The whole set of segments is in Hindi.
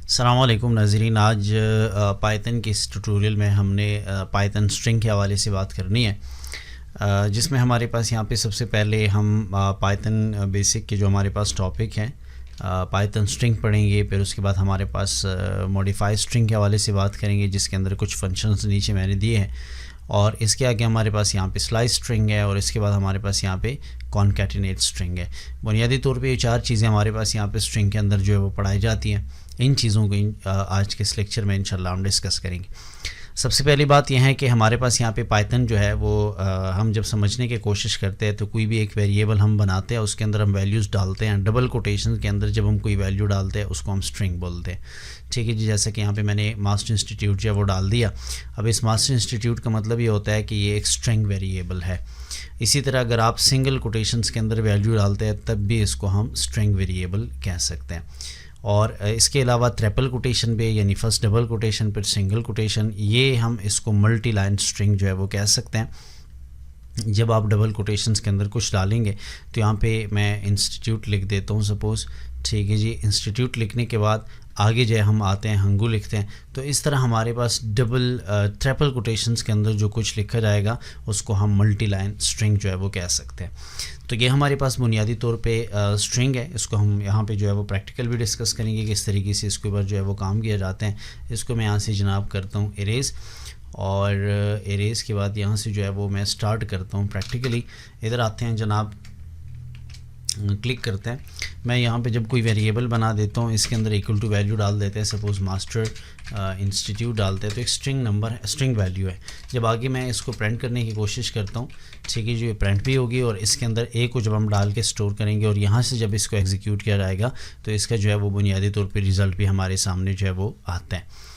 अस्सलाम वालेकुम नाज़रीन। आज पाइथन के इस ट्यूटोरियल में हमने पाइथन स्ट्रिंग के हवाले से बात करनी है, जिसमें हमारे पास यहाँ पे सबसे पहले हम पाइथन बेसिक के जो हमारे पास टॉपिक हैं पाइथन स्ट्रिंग पढ़ेंगे। फिर उसके बाद हमारे पास मॉडिफाई स्ट्रिंग के हवाले से बात करेंगे, जिसके अंदर कुछ फंक्शंस नीचे मैंने दिए हैं। और इसके आगे हमारे पास यहाँ पे स्लाइस स्ट्रिंग है, और इसके बाद हमारे पास यहाँ पे कॉन्कैटिनेट स्ट्रिंग है। बुनियादी तौर पे ये चार चीज़ें हमारे पास यहाँ पे स्ट्रिंग के अंदर जो है वो पढ़ाई जाती हैं। इन चीज़ों को आज के इस लेक्चर में इंशाल्लाह हम डिस्कस करेंगे। सबसे पहली बात यह है कि हमारे पास यहाँ पे पाइथन जो है वो हम जब समझने की कोशिश करते हैं तो कोई भी एक वेरिएबल हम बनाते हैं, उसके अंदर हम वैल्यूज़ डालते हैं। डबल कोटेशन के अंदर जब हम कोई वैल्यू डालते हैं उसको हम स्ट्रिंग बोलते हैं। ठीक है जी, जैसे कि यहाँ पे मैंने मास्टर इंस्टीट्यूट जो है वो डाल दिया। अब इस मास्टर इंस्टीट्यूट का मतलब ये होता है कि ये एक स्ट्रिंग वेरिएबल है। इसी तरह अगर आप सिंगल कोटेशंस के अंदर वैल्यू डालते हैं तब भी इसको हम स्ट्रिंग वेरिएबल कह सकते हैं। और इसके अलावा ट्रिपल कोटेशन पे, यानी फर्स्ट डबल कोटेशन फिर सिंगल कोटेशन, ये हम इसको मल्टी लाइन स्ट्रिंग जो है वो कह सकते हैं। जब आप डबल कोटेशंस के अंदर कुछ डालेंगे तो यहाँ पे मैं इंस्टीट्यूट लिख देता हूँ सपोज़। ठीक है जी, इंस्टीट्यूट लिखने के बाद आगे जो है हम आते हैं हंगू लिखते हैं। तो इस तरह हमारे पास डबल ट्रिपल कोटेशंस के अंदर जो कुछ लिखा जाएगा उसको हम मल्टी लाइन स्ट्रिंग जो है वो कह सकते हैं। तो ये हमारे पास बुनियादी तौर पे स्ट्रिंग है। इसको हम यहाँ पे जो है वो प्रैक्टिकल भी डिस्कस करेंगे किस तरीके से इसके ऊपर जो है वो काम किया जाता है। इसको मैं यहाँ से जनाब करता हूँ इरेज़, और इरेज़ के बाद यहाँ से जो है वो मैं स्टार्ट करता हूँ प्रैक्टिकली। इधर आते हैं जनाब, क्लिक करते हैं। मैं यहाँ पे जब कोई वेरिएबल बना देता हूँ इसके अंदर इक्वल टू वैल्यू डाल देते हैं। सपोज़ मास्टर इंस्टीट्यूट डालते हैं तो एक स्ट्रिंग नंबर है, स्ट्रिंग वैल्यू है। जब आगे मैं इसको प्रिंट करने की कोशिश करता हूँ, ठीक है, जो ये प्रिंट भी होगी और इसके अंदर ए को जब हम डाल के स्टोर करेंगे और यहाँ से जब इसको एग्जीक्यूट किया जाएगा तो इसका जो है वो बुनियादी तौर पर रिज़ल्ट भी हमारे सामने जो है वो आता है।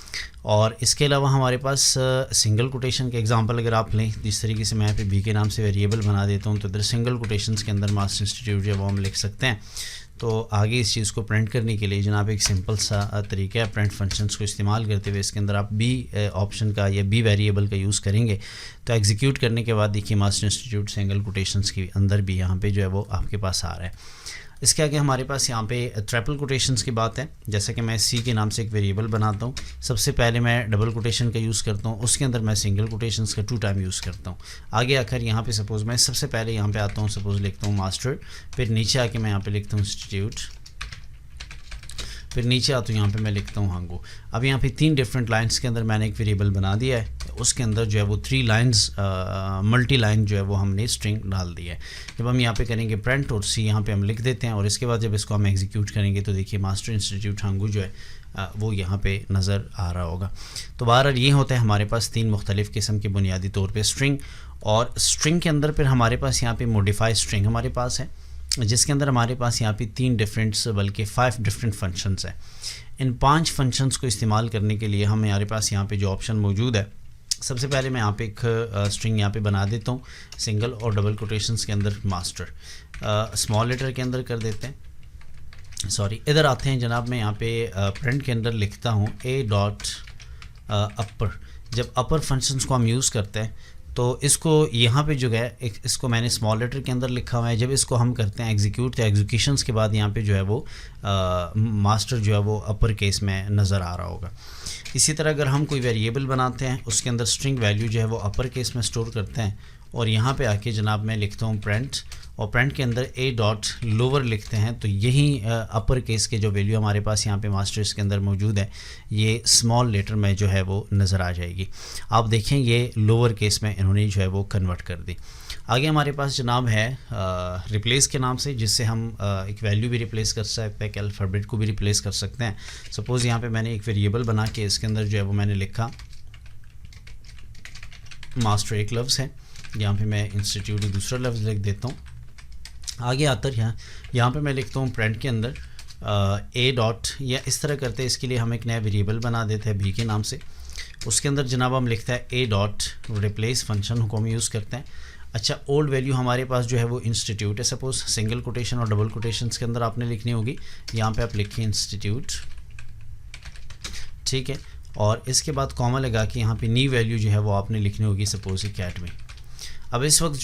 और इसके अलावा हमारे पास सिंगल कोटेशन के एग्जांपल अगर आप लें, जिस तरीके से मैं यहाँ पे बी के नाम से वेरिएबल बना देता हूँ तो इधर सिंगल कोटेशंस के अंदर मास्टर इंस्टीट्यूट जो है वो हम लिख सकते हैं। तो आगे इस चीज़ को प्रिंट करने के लिए जनाब एक सिंपल सा तरीका है, प्रिंट फंक्शंस को इस्तेमाल करते हुए इसके अंदर आप बी ऑप्शन का या बी वेरिएबल का यूज़ करेंगे तो एग्जीक्यूट करने के बाद देखिए मास्टर इंस्टीट्यूट सिंगल कोटेशंस के अंदर भी यहाँ पे जो है वो आपके पास आ रहा है। इसके आगे हमारे पास यहाँ पे ट्रिपल कोटेशंस की बात है। जैसे कि मैं सी के नाम से एक वेरिएबल बनाता हूँ, सबसे पहले मैं डबल कोटेशन का यूज़ करता हूँ, उसके अंदर मैं सिंगल कोटेशंस का 2 टाइम यूज़ करता हूँ। आगे आकर यहाँ पे सपोज़ मैं सबसे पहले यहाँ पे आता हूँ, सपोज़ लिखता हूँ मास्टर, फिर नीचे आके मैं यहाँ पे लिखता हूँ इंस्टीट्यूट, फिर नीचे आता हूँ यहाँ पे मैं लिखता हूँ हंगू। अब यहाँ पे 3 डिफरेंट लाइंस के अंदर मैंने एक वेरिएबल बना दिया है। उसके अंदर जो है वो 3 लाइंस मल्टी लाइन जो है वो हमने स्ट्रिंग डाल दी है। जब हम यहाँ पे करेंगे प्रिंट और सी यहाँ पे हम लिख देते हैं और इसके बाद जब इसको हम एग्जीक्यूट करेंगे तो देखिए मास्टर इंस्टीट्यूट हंगू जो है वो यहाँ पे नज़र आ रहा होगा। तो बहरहाल ये होता है हमारे पास 3 मुख्तलिफ़ किस्म के बुनियादी तौर पर स्ट्रिंग। और स्ट्रिंग के अंदर फिर हमारे पास यहाँ पे मॉडिफाई स्ट्रिंग हमारे पास है, जिसके अंदर हमारे पास यहाँ पे 3 डिफरेंट बल्कि 5 डिफरेंट फंक्शंस हैं। इन 5 फंक्शंस को इस्तेमाल करने के लिए हमारे पास यहाँ पे जो ऑप्शन मौजूद है, सबसे पहले मैं यहाँ पे एक स्ट्रिंग यहाँ पे बना देता हूँ सिंगल और डबल कोटेशंस के अंदर मास्टर, स्मॉल लेटर के अंदर कर देते हैं। सॉरी, इधर आते हैं जनाब, मैं यहाँ पे प्रिंट के अंदर लिखता हूँ ए डॉट अपर। जब अपर फंक्शंस को हम यूज़ करते हैं तो इसको यहाँ पे जो है इसको मैंने स्मॉल लेटर के अंदर लिखा हुआ है। जब इसको हम करते हैं एग्जीक्यूट तो एग्जीक्यूशंस के बाद यहाँ पे जो है वो मास्टर जो है वो अपर केस में नज़र आ रहा होगा। इसी तरह अगर हम कोई वेरिएबल बनाते हैं उसके अंदर स्ट्रिंग वैल्यू जो है वो अपर केस में स्टोर करते हैं और यहाँ पे आके जनाब मैं लिखता हूँ प्रिंट, और प्रिंट के अंदर ए डॉट लोअर लिखते हैं तो यही अपर केस के जो वैल्यू हमारे पास यहाँ पे मास्टर्स के अंदर मौजूद है ये स्मॉल लेटर में जो है वो नज़र आ जाएगी। आप देखें ये लोअर केस में इन्होंने जो है वो कन्वर्ट कर दी। आगे हमारे पास जनाब है रिप्लेस के नाम से, जिससे हम एक वैल्यू भी रिप्लेस कर सकते हैं, एक अल्फ़ाबेट को भी रिप्लेस कर सकते हैं। सपोज़ यहाँ पर मैंने एक वेरिएबल बना के इसके अंदर जो है वो मैंने लिखा मास्टर, एक लफ्ज़ है, यहाँ पे मैं इंस्टीट्यूट दूसरा लफ्ज़ लिख देता हूँ। आगे आकर यहाँ पे मैं लिखता हूँ प्रिंट के अंदर ए डॉट, या इस तरह करते हैं इसके लिए हम एक नया वेरिएबल बना देते हैं बी के नाम से। उसके अंदर जनाब हम लिखता है ए डॉट रिप्लेस फंक्शन को हम यूज़ करते हैं। अच्छा, ओल्ड वैल्यू हमारे पास जो है वो इंस्टीट्यूट है। सपोज़ सिंगल कोटेशन और डबल कोटेशंस के अंदर आपने लिखनी होगी, यहाँ पे आप लिखिए इंस्टीट्यूट, ठीक है, और इसके बाद कॉमा लगा के यहाँ पे न्यू वैल्यू जो है वो आपने लिखनी होगी सपोज अकेडमी। अब इस वक्त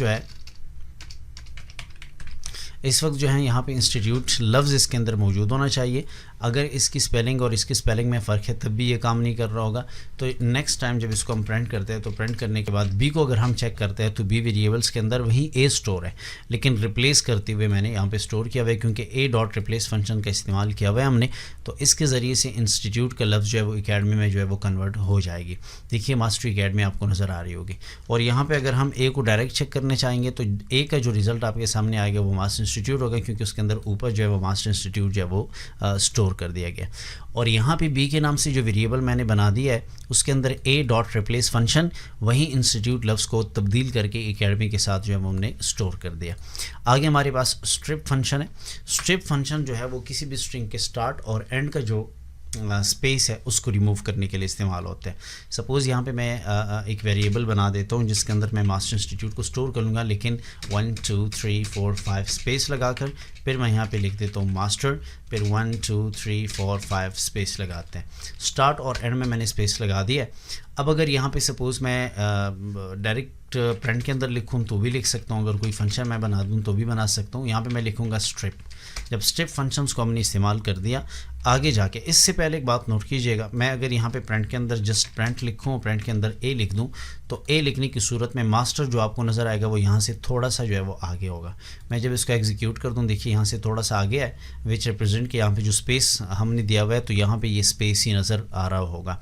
जो है यहाँ पे इंस्टीट्यूट लफ्ज़ इसके अंदर मौजूद होना चाहिए। अगर इसकी स्पेलिंग और इसकी स्पेलिंग में फ़र्क है तब भी ये काम नहीं कर रहा होगा। तो नेक्स्ट टाइम जब इसको हम प्रिंट करते हैं तो प्रिंट करने के बाद बी को अगर हम चेक करते हैं तो बी वेरिएबल्स के अंदर वहीं ए स्टोर है, लेकिन रिप्लेस करते हुए मैंने यहाँ पे स्टोर किया हुआ है क्योंकि ए डॉट रिप्लेस फंक्शन का इस्तेमाल किया हुआ है हमने। तो इसके ज़रिए से इंस्टीट्यूट का लफ्ज़ जो है वो एकेडमी में जो है वो कन्वर्ट हो जाएगी। देखिए मास्टरी एकेडमी आपको नज़र आ रही होगी। और यहाँ पे अगर हम ए को डायरेक्ट चेक करने चाहेंगे तो ए का जो रिज़ल्ट आपके सामने आएगा वो मास्टर इंस्टीट्यूट होगा, क्योंकि उसके अंदर ऊपर जो है वो मास्टर इंस्टीट्यूट जो है वो स्टोर कर दिया गया। और यहाँ पे बी के नाम से जो वेरिएबल मैंने बना दिया है उसके अंदर ए डॉट रिप्लेस फंक्शन वहीं इंस्टीट्यूट लफ्ज़ को तब्दील करके एकेडमी के साथ जो है वो हमने स्टोर कर दिया। आगे हमारे पास स्ट्रिप फंक्शन है। स्ट्रिप फंक्शन जो है वो किसी भी स्ट्रिंग के स्टार्ट और एंड का जो स्पेस है उसको रिमूव करने के लिए इस्तेमाल होता है। सपोज़ यहाँ पे मैं एक वेरिएबल बना देता हूँ जिसके अंदर मैं मास्टर इंस्टीट्यूट को स्टोर करूँगा, लेकिन 1 2 3 4 5 स्पेस लगाकर फिर मैं यहाँ पे लिख देता हूँ मास्टर, फिर 1 2 3 4 5 स्पेस लगाते हैं। स्टार्ट और एंड में मैंने स्पेस लगा दिया। अब अगर यहाँ पे सपोज़ मैं डायरेक्ट प्रिंट के अंदर लिखूँ तो भी लिख सकता हूँ, अगर कोई फंक्शन मैं बना दूँ तो भी बना सकता हूँ। यहाँ पे मैं लिखूँगा स्ट्रिप। जब स्ट्रिप फंक्शंस को हमने इस्तेमाल कर दिया, आगे जाके इससे पहले एक बात नोट कीजिएगा, मैं अगर यहाँ पे प्रिंट के अंदर जस्ट प्रिंट लिखूँ, प्रिंट के अंदर ए लिख दूँ तो ए लिखने की सूरत में मास्टर जो आपको नज़र आएगा वो यहाँ से थोड़ा सा जो है वो आगे होगा। मैं जब इसको एग्जीक्यूट कर दूँ, देखिए यहाँ से थोड़ा सा आगे है, विच रिप्रेजेंट के यहाँ पे जो स्पेस हमने दिया हुआ है तो यहाँ पे ये स्पेस ही नज़र आ रहा होगा।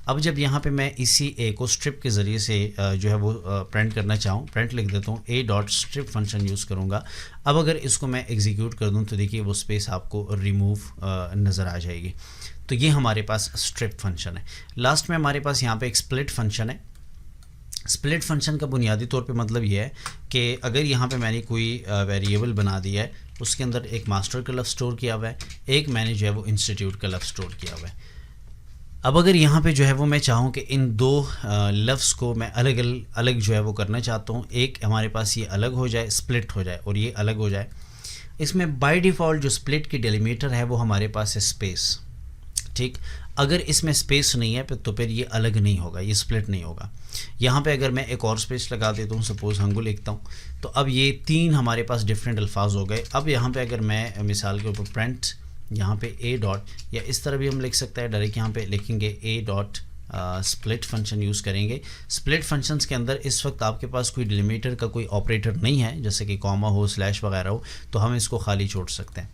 अब जब यहाँ पे मैं इसी ए को स्ट्रिप के ज़रिए से जो है वो प्रिंट करना चाहूँ, प्रिंट लिख देता हूँ, ए डॉट स्ट्रिप फंक्शन यूज़ करूँगा। अब अगर इसको मैं एग्जीक्यूट कर दूँ तो देखिए वो स्पेस आपको रिमूव नज़र आ जाएगी। तो ये हमारे पास स्ट्रिप फंक्शन है। लास्ट में हमारे पास यहाँ पे एक स्प्लिट फंक्शन है। स्प्लिट फंक्शन का बुनियादी तौर पे मतलब ये है कि अगर यहाँ पे मैंने कोई वेरिएबल बना दिया है, उसके अंदर एक मास्टर का लफ्ज़ स्टोर किया हुआ है, एक मैंने जो है वो इंस्टीट्यूट का लफ्ज़ स्टोर किया हुआ है। अब अगर यहाँ पे जो है वो मैं चाहूँ कि इन दो लफ्ज़ को मैं अलग अलग जो है वो करना चाहता हूँ, एक हमारे पास ये अलग हो जाए, स्प्लिट हो जाए, और ये अलग हो जाए। इसमें बाय डिफ़ॉल्ट जो स्प्लिट की डेलीमीटर है वो हमारे पास है स्पेस, ठीक। अगर इसमें स्पेस नहीं है तो फिर ये अलग नहीं होगा, ये स्प्लिट नहीं होगा। यहाँ पे अगर मैं एक और स्पेस लगा देता हूँ, सपोज़ हंगू लिखता हूँ, तो अब ये तीन हमारे पास डिफरेंट अल्फाज हो गए। अब यहाँ पे अगर मैं मिसाल के ऊपर प्रिंट यहाँ पे ए डॉट, या इस तरह भी हम लिख सकते हैं, डायरेक्ट यहाँ पे लिखेंगे ए डॉट स्प्लिट फंक्शन यूज़ करेंगे। स्प्लिट फंक्शंस के अंदर इस वक्त आपके पास कोई डिलीमीटर का कोई ऑपरेटर नहीं है, जैसे कि कॉमा हो, स्लैश वगैरह हो, तो हम इसको खाली छोड़ सकते हैं।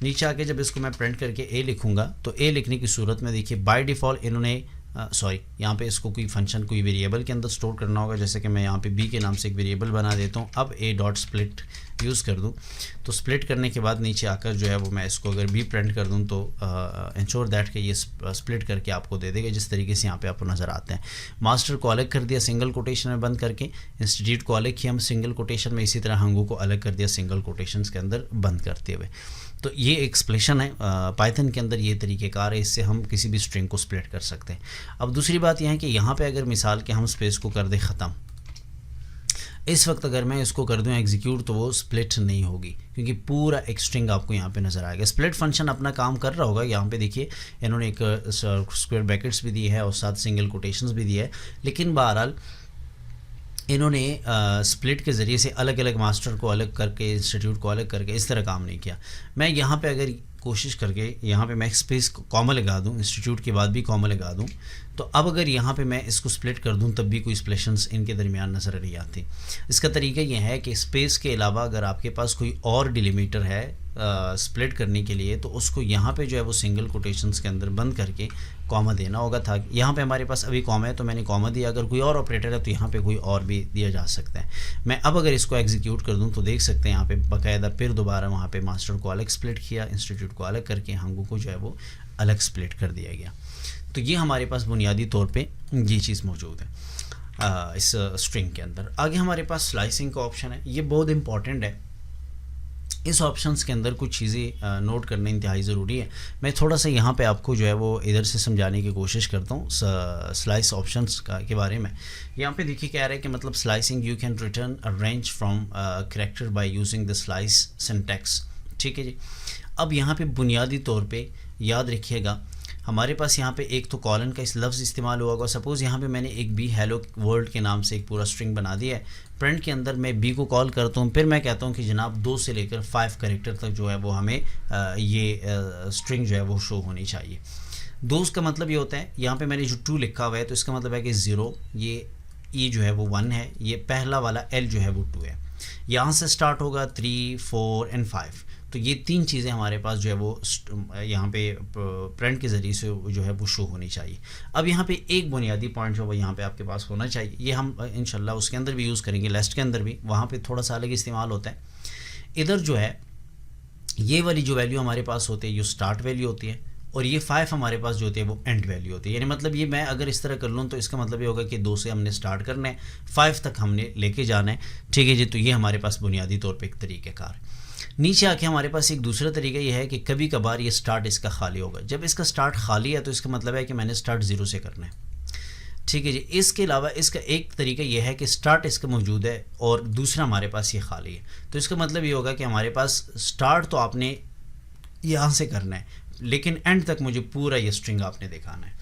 नीचे आके जब इसको मैं प्रिंट करके ए लिखूंगा तो ए लिखने की सूरत में देखिए बाय डिफ़ॉल्ट इन्होंने यहाँ पे इसको कोई फंक्शन कोई वेरिएबल के अंदर स्टोर करना होगा, जैसे कि मैं यहाँ पे बी के नाम से एक वेरिएबल बना देता हूँ। अब ए डॉट स्प्लिट यूज़ कर दूँ तो स्प्लिट करने के बाद नीचे आकर जो है वो मैं इसको अगर बी प्रिंट कर दूँ तो इंश्योर दैट कि ये स्प्लिट करके आपको दे देगा, जिस तरीके से यहाँ पे आपको नज़र आते हैं। मास्टर को अलग कर दिया सिंगल कोटेशन में बंद करके, इंस्टीट्यूट को अलग किया हम सिंगल कोटेशन में, इसी तरह हंगू को अलग कर दिया सिंगल कोटेशन के अंदर बंद करते हुए। तो ये एक्सप्लेशन है पाइथन के अंदर, ये तरीक़ेकार है, इससे हम किसी भी स्ट्रिंग को स्प्लिट कर सकते हैं। अब दूसरी बात यह है कि यहाँ पे अगर मिसाल के हम स्पेस को कर दें ख़त्म, इस वक्त अगर मैं इसको कर दूं एग्जीक्यूट तो वो स्प्लिट नहीं होगी, क्योंकि पूरा एक स्ट्रिंग आपको यहाँ पे नज़र आएगा। स्प्लिट फंक्शन अपना काम कर रहा होगा। यहाँ पे देखिए इन्होंने एक स्क्वायर ब्रैकेट्स भी दिए है और साथ सिंगल कोटेशंस भी दिए है, लेकिन बहरहाल इन्होंने स्प्लिट के ज़रिए से अलग अलग मास्टर को अलग करके, इंस्टीट्यूट को अलग करके इस तरह काम नहीं किया। मैं यहाँ पे अगर कोशिश करके यहाँ पे मैं स्पेस कॉमा लगा दूँ, इंस्टीट्यूट के बाद भी कॉमा लगा दूँ, तो अब अगर यहाँ पे मैं इसको स्प्लिट कर दूँ तब भी कोई स्प्लिशंस इनके दरमियान नज़र नहीं आती। इसका तरीका यह है कि स्पेस के अलावा अगर आपके पास कोई और डिलीमीटर है स्प्लिट करने के लिए, तो उसको यहाँ पे जो है वो सिंगल कोटेशंस के अंदर बंद करके कॉमा देना होगा था। यहाँ पे हमारे पास अभी कॉमा है तो मैंने कॉमा दिया, अगर कोई और ऑपरेटर है तो यहाँ पे कोई और भी दिया जा सकता है। मैं अब अगर इसको एग्जीक्यूट कर दूँ तो देख सकते हैं यहाँ पे बाकायदा फिर दोबारा वहाँ पे मास्टर को अलग स्प्लिट किया, इंस्टीट्यूट को अलग करके हंगू को जो है वो अलग स्प्लिट कर दिया गया। तो ये हमारे पास बुनियादी तौर पर ये चीज़ मौजूद है इस स्ट्रिंग के अंदर। आगे हमारे पास स्लाइसिंग का ऑप्शन है, ये बहुत इंपॉर्टेंट है। इस ऑप्शंस के अंदर कुछ चीज़ें नोट करना इंतहाई ज़रूरी है। मैं थोड़ा सा यहाँ पे आपको जो है वो इधर से समझाने की कोशिश करता हूँ स्लाइस ऑप्शंस के बारे में। यहाँ पे देखिए कह रहा है कि मतलब slicing you can return a range from character by using the slice syntax. ठीक है जी। अब यहाँ पे बुनियादी तौर पे याद रखिएगा, हमारे पास यहाँ पे एक तो कॉलन का इस लफ्ज़ इस्तेमाल हुआ होगा। सपोज़ यहाँ पे मैंने एक बी हेलो वर्ल्ड के नाम से एक पूरा स्ट्रिंग बना दिया है। प्रिंट के अंदर मैं बी को कॉल करता हूँ, फिर मैं कहता हूँ कि जनाब 2 से लेकर 5 कैरेक्टर तक जो है वो हमें ये स्ट्रिंग जो है वो शो होनी चाहिए। 2 का मतलब ये होता है, यहाँ पे मैंने जो 2 लिखा हुआ है तो इसका मतलब है कि 0, ये ई जो है वो 1 है, ये पहला वाला एल जो है वो 2 है। यहाँ से स्टार्ट होगा 3, 4 एंड 5। तो ये 3 चीज़ें हमारे पास जो है वो यहाँ पे प्रिंट के ज़रिए से जो है वो शो होनी चाहिए। अब यहाँ पे एक बुनियादी पॉइंट जो वो यहाँ पे आपके पास होना चाहिए, ये हम इंशाल्लाह उसके अंदर भी यूज़ करेंगे, लेस्ट के अंदर भी, वहाँ पे थोड़ा सा अलग इस्तेमाल होता है। इधर जो है ये वाली जो वैल्यू हमारे पास होती है ये स्टार्ट वैल्यू होती है, और ये 5 हमारे पास जो होती है वो एंड वैल्यू होती है। यानी मतलब ये मैं अगर इस तरह कर लूँ तो इसका मतलब ये होगा कि 2 से हमने स्टार्ट करना है, 5 तक हमने लेके जाना है, ठीक है जी। तो ये हमारे पास बुनियादी तौर पे एक तरीक़ाकार। नीचे आके हमारे पास एक दूसरा तरीका ये है कि कभी कभार ये स्टार्ट इसका खाली होगा। जब इसका स्टार्ट खाली है तो इसका मतलब है कि मैंने स्टार्ट 0 से करना है, ठीक है जी। इसके अलावा इसका एक तरीका यह है कि स्टार्ट इसका मौजूद है और दूसरा हमारे पास ये खाली है। तो इसका मतलब ये होगा कि हमारे पास स्टार्ट तो आपने यहाँ से करना है, लेकिन एंड तक मुझे पूरा ये स्ट्रिंग आपने दिखाना है।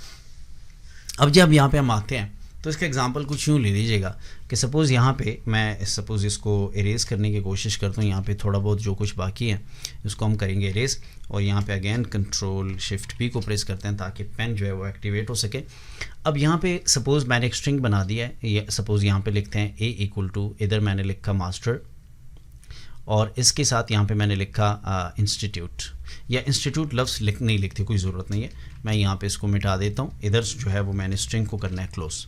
अब जब यहाँ पे हम आते हैं तो इसका एग्जांपल कुछ यूँ ले लीजिएगा कि सपोज़ यहाँ पे मैं सपोज़ इसको इरेज़ करने की कोशिश करता हूँ। यहाँ पे थोड़ा बहुत जो कुछ बाकी है इसको हम करेंगे इरेज़, और यहाँ पे अगेन कंट्रोल शिफ्ट पी को प्रेस करते हैं ताकि पेन जो है वो एक्टिवेट हो सके। अब यहाँ पे सपोज़ मैंने एक स्ट्रिंग बना दिया है, ये सपोज़ यहाँ पे लिखते हैं ए इक्वल टू, इधर मैंने लिखा मास्टर, और इसके साथ यहाँ पे मैंने लिखा इंस्टीट्यूट, या इंस्टीट्यूट लफ्ज़ नहीं लिखती, कोई ज़रूरत नहीं है, मैं यहाँ पे इसको मिटा देता हूँ। इधर जो है वो मैंने स्ट्रिंग को करना है क्लोज।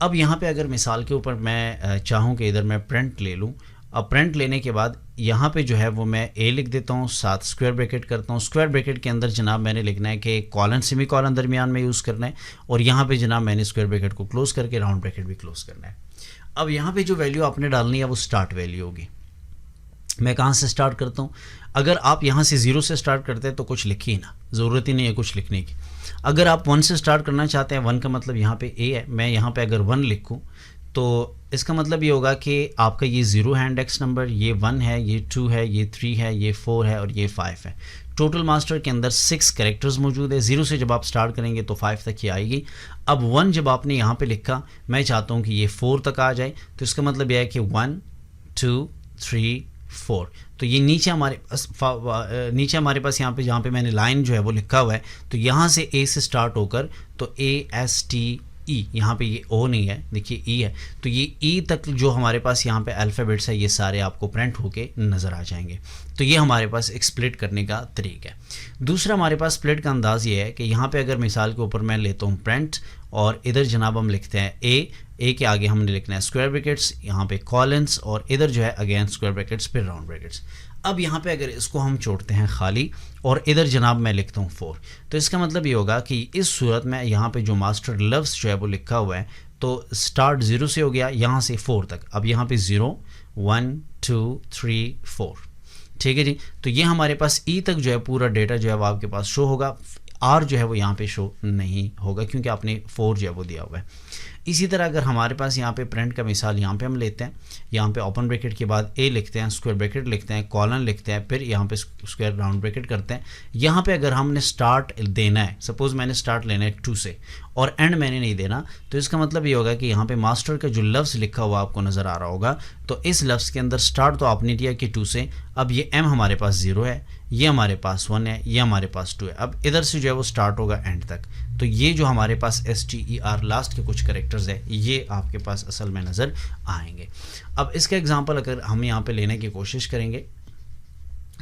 अब यहाँ पे अगर मिसाल के ऊपर मैं चाहूँ कि इधर मैं प्रिंट ले लूँ, अब प्रिंट लेने के बाद यहाँ पे जो है वो मैं ए लिख देता हूँ, साथ स्क्वायर ब्रैकेट करता हूँ। स्क्वायर ब्रैकेट के अंदर जनाब मैंने लिखना है कि कॉलन सेमी कॉलन दरमियान में यूज़ करना है, और यहाँ पे जनाब मैंने स्क्वायर ब्रैकेट को क्लोज़ करके राउंड ब्रैकेट भी क्लोज़ करना है। अब यहाँ पे जो वैल्यू आपने डालनी है वो स्टार्ट वैल्यू होगी। मैं कहाँ से स्टार्ट करता हूँ? अगर आप यहाँ से 0 से स्टार्ट करते हैं तो कुछ लिखिए ना, ज़रूरत ही नहीं है कुछ लिखने की। अगर आप 1 से स्टार्ट करना चाहते हैं, 1 का मतलब यहाँ पे ए है, मैं यहाँ पे अगर 1 लिखूँ तो इसका मतलब ये होगा कि आपका ये 0 है इंडेक्स नंबर, ये 1 है, ये 2 है, ये 3 है, ये 4 है और ये 5 है। टोटल मास्टर के अंदर 6 कैरेक्टर्स मौजूद है। 0 से जब आप स्टार्ट करेंगे तो 5 तक ही आएगी। अब 1 जब आपने यहाँ पे लिखा, मैं चाहता हूँ कि ये 4 तक आ जाए, तो इसका मतलब यह है कि 1 2 3 4। तो ये नीचे हमारे पास यहाँ पे जहाँ पे मैंने लाइन जो है वो लिखा हुआ है, तो यहाँ से ए से स्टार्ट होकर तो ASTE, यहाँ पे ये ओ नहीं है, देखिए ई है, तो ये ई तक जो हमारे पास यहाँ पे अल्फ़ाबेट्स है ये सारे आपको प्रिंट होके नज़र आ जाएंगे। तो ये हमारे पास एक स्प्लिट करने का तरीका है। दूसरा हमारे पास स्प्लिट का अंदाज़ ये है कि यहाँ पे अगर मिसाल के ऊपर मैं लेता हूँ प्रिंट, और इधर जनाब हम लिखते हैं ए के आगे हमने लिखना है स्क्वायर ब्रैकेट्स, यहाँ पे कॉलन्स, और इधर जो है अगेन स्क्वायर ब्रैकेट्स फिर राउंड ब्रैकेट्स। अब यहाँ पे अगर इसको हम छोड़ते हैं खाली, और इधर जनाब मैं लिखता हूँ 4, तो इसका मतलब ये होगा कि इस सूरत में यहाँ पे जो मास्टर लफ्ज़ जो है वो लिखा हुआ है, तो स्टार्ट 0 से हो गया यहाँ से 4 तक। अब यहाँ पे 0 1 2 3 4, ठीक है जी। तो ये हमारे पास ई तक जो है पूरा डेटा जो है वो आपके पास शो होगा। आर जो है वो यहाँ पे शो नहीं होगा क्योंकि आपने 4 जो है वो दिया हुआ है। इसी तरह अगर हमारे पास यहाँ पे प्रिंट का मिसाल यहाँ पे हम लेते हैं, यहाँ पे ओपन ब्रैकेट के बाद ए लिखते हैं, स्क्वायर ब्रैकेट लिखते हैं, कॉलन लिखते हैं, फिर यहाँ पे स्क्वायर राउंड ब्रैकेट करते हैं। यहाँ पे अगर हमने स्टार्ट देना है, सपोज़ मैंने स्टार्ट लेना है 2 से और एंड मैंने नहीं देना, तो इसका मतलब ये होगा कि यहाँ पे मास्टर का जो लफ्ज़ लिखा हुआ आपको नज़र आ रहा होगा, तो इस लफ्ज़ के अंदर स्टार्ट तो आपने दिया कि 2 से। अब ये एम हमारे पास 0 है, ये हमारे पास 1 है, ये हमारे पास 2 है। अब इधर से जो है वो स्टार्ट होगा एंड तक। तो ये जो हमारे पास STER लास्ट के कुछ करेक्टर्स है ये आपके पास असल में नज़र आएंगे। अब इसका एग्जांपल अगर हम यहाँ पे लेने की कोशिश करेंगे,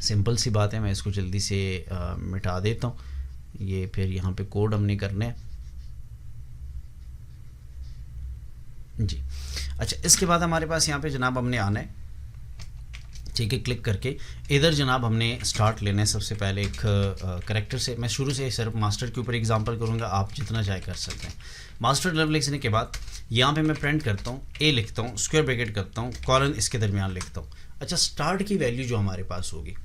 सिंपल सी बात है, मैं इसको जल्दी से मिटा देता हूँ। ये फिर यहाँ पे कोड हमने करना है जी। अच्छा, इसके बाद हमारे पास यहाँ पे जनाब हमने आना है, ठीक है, क्लिक करके इधर जनाब हमने स्टार्ट लेना है। सबसे पहले एक करेक्टर से, मैं शुरू से सिर्फ मास्टर के ऊपर एग्जांपल करूँगा, आप जितना चाहे कर सकते हैं। मास्टर लफ्ज़ लिखने के बाद यहाँ पे मैं प्रिंट करता हूँ, ए लिखता हूँ, स्क्वायर ब्रैकेट करता हूँ, कॉलन इसके दरमियान लिखता हूँ। अच्छा, स्टार्ट की वैल्यू जो हमारे पास होगी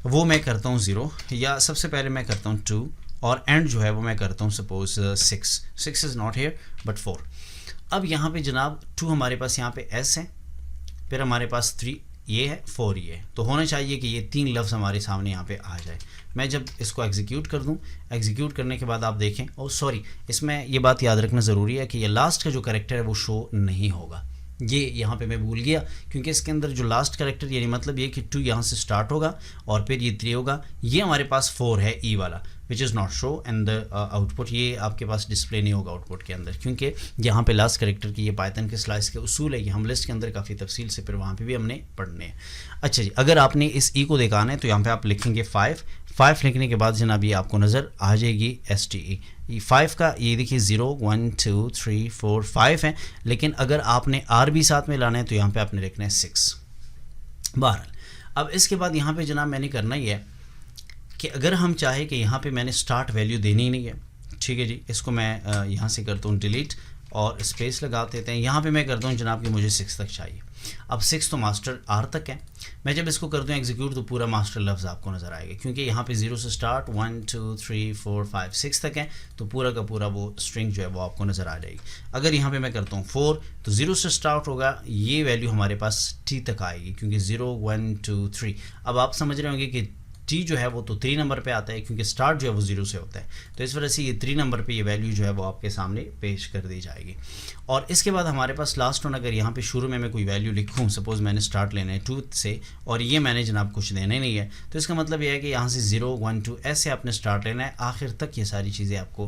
वो मैं करता हूँ 0, या सबसे पहले मैं करता हूँ 2, और एंड जो है वो मैं करता हूँ suppose 6 is not here but 4। अब यहाँ पे जनाब 2 हमारे पास यहाँ पे S है, फिर हमारे पास 3 ये है, 4 ये है, तो होना चाहिए कि ये 3 लफ्ज़ हमारे सामने यहाँ पे आ जाए। मैं जब इसको एग्जीक्यूट कर दूँ, एग्जीक्यूट करने के बाद आप देखें, और सॉरी इसमें ये बात याद रखना ज़रूरी है कि ये लास्ट का जो करेक्टर है वो शो नहीं होगा। ये यहाँ पे मैं भूल गया, क्योंकि इसके अंदर जो लास्ट करेक्टर यानी मतलब ये कि 2 यहाँ से स्टार्ट होगा और फिर ये 3 होगा, ये हमारे पास 4 है ई वाला, which is not show and the output, ये आपके पास डिस्प्ले नहीं होगा आउटपुट के अंदर, क्योंकि यहाँ पे लास्ट करेक्टर की ये पाइथन के स्लाइस के उसूल है, ये हम लिस्ट के अंदर काफ़ी तफसील से फिर वहाँ पे भी हमने पढ़ने हैं। अच्छा जी, अगर आपने इस ई को दिखाना है तो यहाँ पे आप लिखेंगे 5 लिखने के बाद जनाब ये आपको नज़र आ जाएगी STE। 5 का ये देखिए 0 1 2 3 4 5 है, लेकिन अगर आपने R भी साथ में लाना है तो यहाँ पे आपने लिखना है 6। बहरहाल अब इसके बाद यहाँ पे जनाब मैंने करना ही है कि अगर हम चाहे कि यहाँ पे मैंने स्टार्ट वैल्यू देनी ही नहीं है, ठीक है जी, इसको मैं यहाँ से करता हूँ डिलीट और स्पेस लगा देते हैं। यहाँ पे मैं करता हूँ जनाब कि मुझे 6 तक चाहिए। अब 6 तो मास्टर R तक है, मैं जब इसको कर दूँ एग्जीक्यूट तो पूरा मास्टर लफ्ज़ आपको नज़र आएगा, क्योंकि यहाँ पे 0 से स्टार्ट 1 2 3 4 5 6 तक है, तो पूरा का पूरा वो स्ट्रिंग जो है वो आपको नज़र आ जाएगी। अगर यहाँ पे मैं करता हूँ 4 तो 0 से स्टार्ट होगा, ये वैल्यू हमारे पास T तक आएगी, क्योंकि 0 1 2 3। अब आप समझ रहे होंगे कि T जो है वो तो 3 नंबर पे आता है, क्योंकि स्टार्ट जो है वो 0 से होता है, तो इस वजह से ये 3 नंबर पे ये वैल्यू जो है वो आपके सामने पेश कर दी जाएगी। और इसके बाद हमारे पास लास्ट वन, अगर यहाँ पे शुरू में मैं कोई वैल्यू लिखूँ, सपोज़ मैंने स्टार्ट लेना है 2 से और ये मैंने जनाब कुछ देना ही नहीं है, तो इसका मतलब ये है कि यहाँ से 0 1 2 ऐसे आपने स्टार्ट लेना है, आखिर तक ये सारी चीज़ें आपको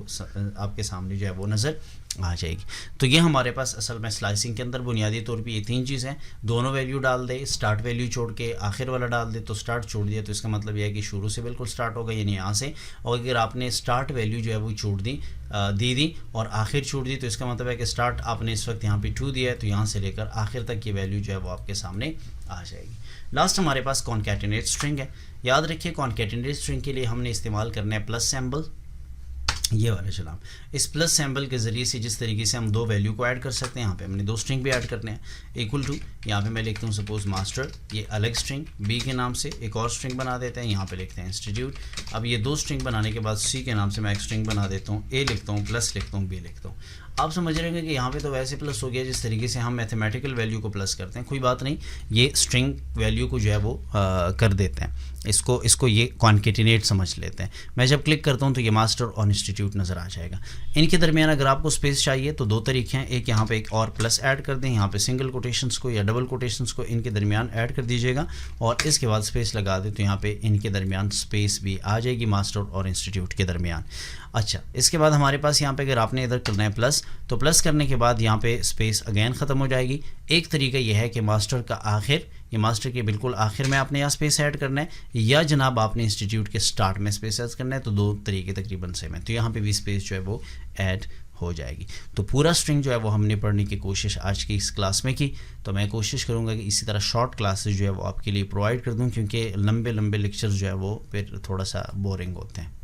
आपके सामने जो है वो नज़र आ जाएगी। तो ये हमारे पास असल में स्लाइसिंग के अंदर बुनियादी तौर पे ये 3 चीज़ें हैं, दोनों वैल्यू डाल दे, स्टार्ट वैल्यू छोड़ के आखिर वाला डाल दे, तो स्टार्ट छोड़ दिया तो इसका मतलब यह है कि शुरू से बिल्कुल स्टार्ट होगा, यानी यहाँ से, और अगर आपने स्टार्ट वैल्यू जो है वो छोड़ दी और आखिर छोड़ दी, तो इसका मतलब है कि स्टार्ट आपने इस वक्त यहाँ पे 2 दिया है, तो यहाँ से लेकर आखिर तक ये वैल्यू जो है वो आपके सामने आ जाएगी। लास्ट हमारे पास कॉन्कैटिनेट स्ट्रिंग है। याद रखिए कॉन्कैटिनेट स्ट्रिंग के लिए हमने इस्तेमाल करना है प्लस सिंबल, ये वाला चलाम। इस प्लस सिंबल के ज़रिए से जिस तरीके से हम 2 वैल्यू को ऐड कर सकते हैं, यहाँ पे हमने 2 स्ट्रिंग भी ऐड करने हैं। इक्वल टू यहाँ पे मैं लिखता हूँ सपोज मास्टर, ये अलग स्ट्रिंग B के नाम से एक और स्ट्रिंग बना देते हैं, यहाँ पे लिखते हैं इंस्टीट्यूट। अब ये 2 स्ट्रिंग बनाने के बाद C के नाम से मैं एक स्ट्रिंग बना देता हूँ, A लिखता हूँ, प्लस लिखता हूँ, B लिखता हूँ। आप समझ रहे हैं कि यहाँ पे तो वैसे प्लस हो गया जिस तरीके से हम मैथमेटिकल वैल्यू को प्लस करते हैं, कोई बात नहीं, ये स्ट्रिंग वैल्यू को जो है वो कर देते हैं, इसको ये कॉन्केटिनेट समझ लेते हैं। मैं जब क्लिक करता हूँ तो ये मास्टर और इंस्टीट्यूट नज़र आ जाएगा। इनके दरमियान अगर आपको स्पेस चाहिए तो 2 तरीके हैं, एक यहाँ पे एक और प्लस ऐड कर दें, यहाँ पे सिंगल कोटेशंस को या डबल कोटेशंस को इनके दरमियान ऐड कर दीजिएगा और इसके बाद स्पेस लगा दें, तो यहाँ पे इनके दरमियान स्पेस भी आ जाएगी मास्टर और इंस्टीट्यूट के दरमियान। अच्छा, इसके बाद हमारे पास यहाँ पे अगर आपने इधर करना है प्लस, तो प्लस करने के बाद यहाँ पे स्पेस अगेन ख़त्म हो जाएगी। एक तरीका यह है कि मास्टर का आखिर, ये मास्टर के बिल्कुल आखिर में आपने यहाँ स्पेस ऐड करना है, या जनाब आपने इंस्टीट्यूट के स्टार्ट में स्पेस ऐड करना है, तो 2 तरीके तकरीबन सेम है, तो यहाँ पे भी स्पेस जो है वो ऐड हो जाएगी। तो पूरा स्ट्रिंग जो है वो हमने पढ़ने की कोशिश आज की इस क्लास में की, तो मैं कोशिश करूँगा कि इसी तरह शॉर्ट क्लासेस जो है वो आपके लिए प्रोवाइड कर दूँ, क्योंकि लंबे लेक्चर्स जो है वो फिर थोड़ा सा बोरिंग होते हैं।